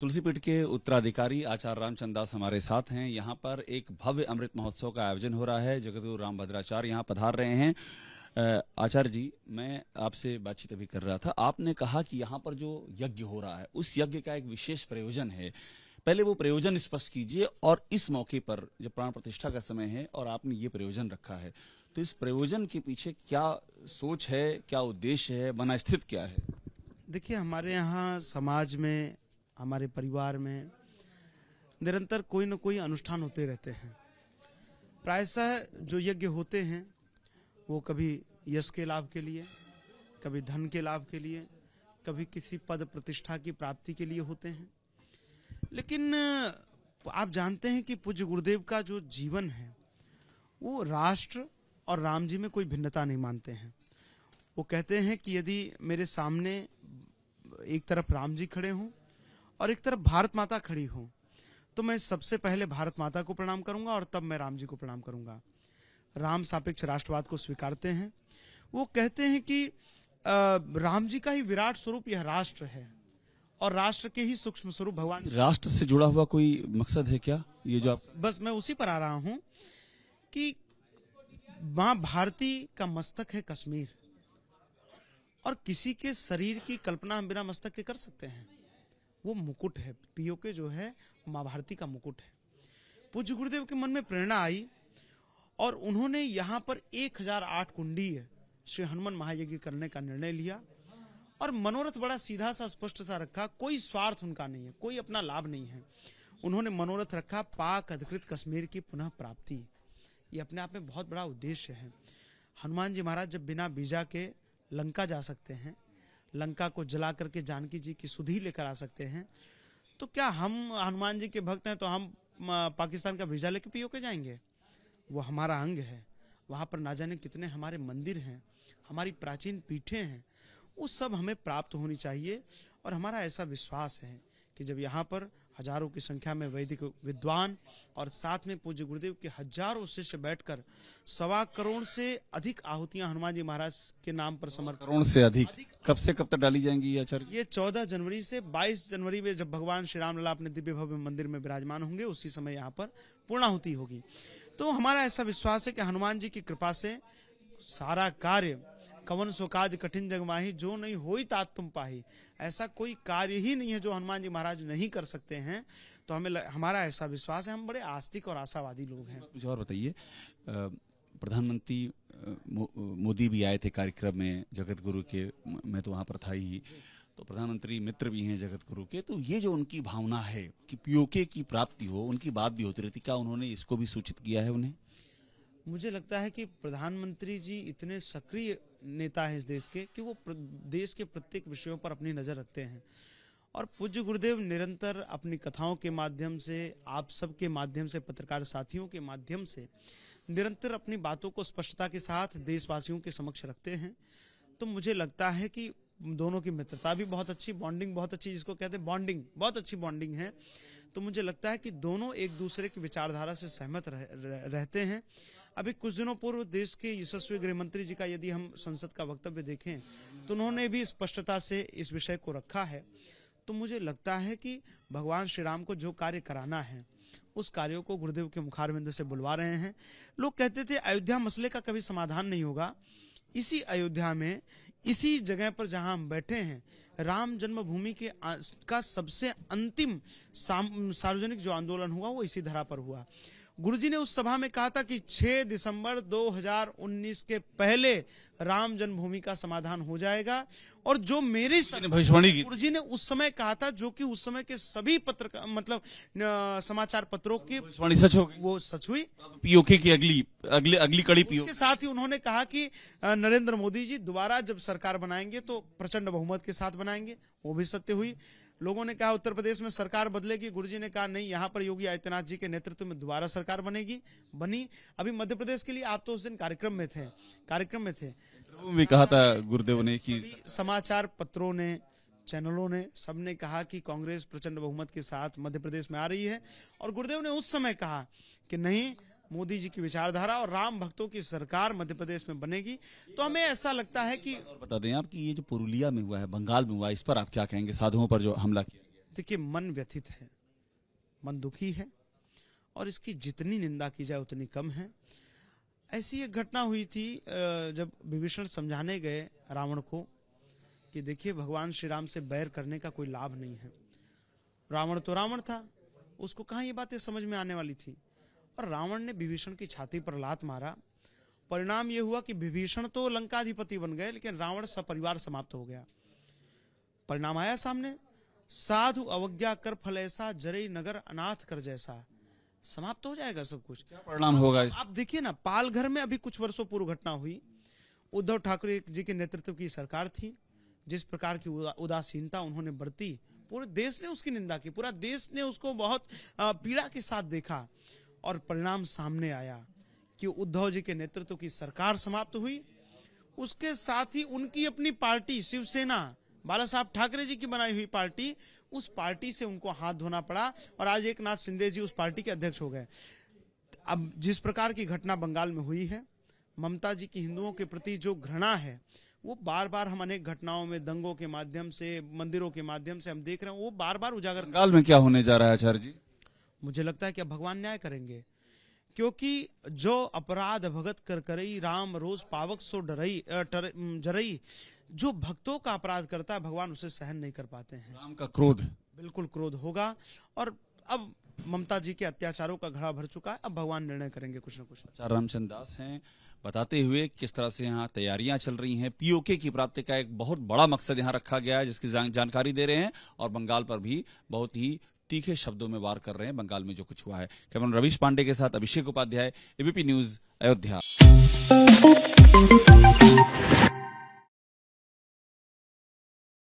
तुलसीपीठ के उत्तराधिकारी आचार्य रामचंद्र दास हमारे साथ हैं। यहाँ पर एक भव्य अमृत महोत्सव का आयोजन हो रहा है। जगतगुरु रामभद्राचार्य यहाँ पधार रहे हैं। आचार्य जी, मैं आपसे बातचीत अभी कर रहा था। आपने कहा कि यहाँ पर जो यज्ञ हो रहा है उस यज्ञ का एक विशेष प्रयोजन है। पहले वो प्रयोजन स्पष्ट कीजिए, और इस मौके पर जब प्राण प्रतिष्ठा का समय है और आपने ये प्रयोजन रखा है, तो इस प्रयोजन के पीछे क्या सोच है, क्या उद्देश्य है, बना स्थित क्या है? देखिए, हमारे यहाँ समाज में, हमारे परिवार में निरंतर कोई न कोई अनुष्ठान होते रहते हैं। प्रायशः जो यज्ञ होते हैं वो कभी यश के लाभ के लिए, कभी धन के लाभ के लिए, कभी किसी पद प्रतिष्ठा की प्राप्ति के लिए होते हैं। लेकिन आप जानते हैं कि पूज्य गुरुदेव का जो जीवन है वो राष्ट्र और राम जी में कोई भिन्नता नहीं मानते हैं। वो कहते हैं कि यदि मेरे सामने एक तरफ राम जी खड़े हों और एक तरफ भारत माता खड़ी हो, तो मैं सबसे पहले भारत माता को प्रणाम करूंगा और तब मैं राम जी को प्रणाम करूंगा। राम सापेक्ष राष्ट्रवाद को स्वीकारते हैं। वो कहते हैं कि राम जी का ही विराट स्वरूप यह राष्ट्र है और राष्ट्र के ही सूक्ष्म स्वरूप भगवान। राष्ट्र से जुड़ा हुआ कोई मकसद है क्या? ये जो आप बस मैं उसी पर आ रहा हूं कि मां भारती का मस्तक है कश्मीर, और किसी के शरीर की कल्पना हम बिना मस्तक के कर सकते हैं। वो मुकुट है, पीओके जो है मां भारती का मुकुट है। पूज्य गुरुदेव के मन में प्रेरणा आई और उन्होंने यहाँ पर 1008 कुंडीय श्री हनुमान महायज्ञ करने का निर्णय लिया। और मनोरथ बड़ा सीधा सा स्पष्ट सा रखा, कोई स्वार्थ उनका नहीं है, कोई अपना लाभ नहीं है। उन्होंने मनोरथ रखा पाक अधिकृत कश्मीर की पुनः प्राप्ति। ये अपने आप में बहुत बड़ा उद्देश्य है। हनुमान जी महाराज जब बिना बीजा के लंका जा सकते हैं, लंका को जला करके जानकी जी की सुधि लेकर आ सकते हैं, तो क्या हम हनुमान जी के भक्त हैं तो हम पाकिस्तान का वीजा लेके पीओके जाएंगे? वो हमारा अंग है। वहां पर ना जाने कितने हमारे मंदिर हैं, हमारी प्राचीन पीठें हैं, वो सब हमें प्राप्त होनी चाहिए। और हमारा ऐसा विश्वास है कि जब यहाँ पर हजारों की संख्या में वैदिक विद्वान और साथ में पूज्य गुरुदेव के हजारों शिष्य बैठकर 1.25 करोड़ से अधिक आहुतियां हनुमान जी महाराज के नाम पर समर्पण। करोड़ से अधिक कब से कब तक डाली जाएंगी ये आचार्य? ये 14 जनवरी से 22 जनवरी में जब भगवान श्री राम लला अपने दिव्य भव्य मंदिर में विराजमान होंगे, उसी समय यहाँ पर पूर्णाहुति होगी। तो हमारा ऐसा विश्वास है कि हनुमान जी की कृपा से सारा कार्य, कवन सो काज कठिन जग माही, जो नहीं होई तात तुम पाही, ऐसा कोई कार्य ही नहीं है जो हनुमान जी महाराज नहीं कर सकते हैं। तो हमारा ऐसा विश्वास है। हम बड़े आस्तिक और आशावादी लोग हैं। कुछ और बताइए। प्रधानमंत्री मोदी भी आए थे कार्यक्रम में जगत गुरु के, मैं तो वहाँ पर था ही, तो प्रधानमंत्री मित्र भी हैं जगत गुरु के। तो ये जो उनकी भावना है कि पीओके की प्राप्ति हो, उनकी बात भी होती रहती, क्या उन्होंने इसको भी सूचित किया है उन्हें? मुझे लगता है कि प्रधानमंत्री जी इतने सक्रिय नेता हैं इस देश के कि वो देश के प्रत्येक विषयों पर अपनी नजर रखते हैं। और पूज्य गुरुदेव निरंतर अपनी कथाओं के माध्यम से, आप सब के माध्यम से, पत्रकार साथियों के माध्यम से निरंतर अपनी बातों को स्पष्टता के साथ देशवासियों के समक्ष रखते हैं। तो मुझे लगता है कि दोनों की मित्रता भी बहुत अच्छी, बॉन्डिंग बहुत अच्छी, जिसको कहते हैं बॉन्डिंग, बहुत अच्छी बॉन्डिंग है। तो मुझे लगता है कि दोनों एक दूसरे की विचारधारा से सहमत रहते हैं। अभी कुछ दिनों पूर्व देश के यशस्वी गृह मंत्री जी का यदि हम संसद का वक्तव्य देखें तो उन्होंने भी स्पष्टता से इस विषय को रखा है। तो मुझे लगता है कि भगवान श्री राम को जो कार्य कराना है उस कार्यों को गुरुदेव के मुखारविंद से बुलवा रहे हैं। लोग कहते थे अयोध्या मसले का कभी समाधान नहीं होगा। इसी अयोध्या में, इसी जगह पर जहां हम बैठे हैं, राम जन्मभूमि के का सबसे अंतिम सार्वजनिक जो आंदोलन हुआ वो इसी धरा पर हुआ। गुरुजी ने उस सभा में कहा था कि 6 दिसंबर 2019 के पहले राम जन्मभूमि का समाधान हो जाएगा। और जो मेरी भविष्यवाणी की गुरुजी ने उस समय कहा था, जो कि उस समय के सभी समाचार पत्रों की भविष्यवाणी सच हो गई, वो सच हुई। पीओके की अगली कड़ी पीओके। उसके साथ ही उन्होंने कहा कि नरेंद्र मोदी जी दोबारा जब सरकार बनाएंगे तो प्रचंड बहुमत के साथ बनाएंगे, वो भी सत्य हुई। लोगों ने कहा उत्तर प्रदेश में सरकार बदलेगी, गुरुजी ने कहा नहीं, यहाँ पर योगी आदित्यनाथ जी के नेतृत्व में दोबारा सरकार बनेगी, बनी। अभी मध्य प्रदेश के लिए आप तो उस दिन कार्यक्रम में थे। भी कहा था गुरुदेव ने कि समाचार पत्रों ने, चैनलों ने, सबने कहा कि कांग्रेस प्रचंड बहुमत के साथ मध्य प्रदेश में आ रही है। और गुरुदेव ने उस समय कहा कि नहीं, मोदी जी की विचारधारा और राम भक्तों की सरकार मध्य प्रदेश में बनेगी। तो हमें ऐसा लगता है कि बता दें आप कि ये जो पुरुलिया में हुआ है, बंगाल में हुआ है, इस पर आप क्या कहेंगे, साधुओं पर जो हमला किया? देखिए, मन व्यथित है, मन दुखी है, और इसकी जितनी निंदा की जाए उतनी कम है। ऐसी एक घटना हुई थी जब विभीषण समझाने गए रावण को कि देखिए, भगवान श्री राम से बैर करने का कोई लाभ नहीं है। रावण तो रावण था, उसको कहाँ ये बातें समझ में आने वाली थी, और रावण ने विभीषण की छाती पर लात मारा। परिणाम ये हुआ कि विभीषण तो लंकाधिपति बन गए, लेकिन रावण सपरिवार समाप्त हो गया। परिणाम आया सामने, साधु अवज्ञा कर फल ऐसा, जरई नगर अनाथ कर जैसा। समाप्त हो जाएगा सब कुछ। क्या परिणाम होगा आप देखिए ना, पालघर में अभी कुछ वर्षों पूर्व घटना हुई। उद्धव ठाकरे जी के नेतृत्व की सरकार थी, जिस प्रकार की उदासीनता उन्होंने बरती, पूरे देश ने उसकी निंदा की, पूरा देश ने उसको बहुत पीड़ा के साथ देखा, और परिणाम सामने आया कि उद्धव जी के नेतृत्व की सरकार समाप्त हुई। उसके साथ ही उनकी अपनी पार्टी शिवसेना, बाला साहब ठाकरे जी की बनाई हुई पार्टी, उस पार्टी से उनको हाथ धोना पड़ा, और आज एकनाथ शिंदे जी उस पार्टी के अध्यक्ष हो गए। अब जिस प्रकार की घटना बंगाल में हुई है, ममता जी की हिंदुओं के प्रति जो घृणा है, वो बार बार हम अनेक घटनाओं में, दंगों के माध्यम से, मंदिरों के माध्यम से हम देख रहे हैं, वो बार बार उजागर। बंगाल में क्या होने जा रहा है आचार्य जी? मुझे लगता है कि अब भगवान न्याय करेंगे, क्योंकि जो अपराध भगत कर करई, राम रोज पावक सो जरई। जो भक्तों का अपराध करता है, भगवान उसे सहन नहीं कर पाते हैं। राम का क्रोध, बिल्कुल क्रोध होगा, और अब ममता जी के अत्याचारों का घड़ा भर चुका है, अब भगवान निर्णय करेंगे कुछ न कुछ। आचार्य रामचंद्र दास हैं, बताते हुए किस तरह से यहाँ तैयारियां चल रही हैं। पीओके की प्राप्ति का एक बहुत बड़ा मकसद यहाँ रखा गया है, जिसकी जानकारी दे रहे हैं, और बंगाल पर भी बहुत ही तीखे शब्दों में वार कर रहे हैं, बंगाल में जो कुछ हुआ है। कैमरामैन रवीश पांडे के साथ अभिषेक उपाध्याय, एबीपी न्यूज, अयोध्या।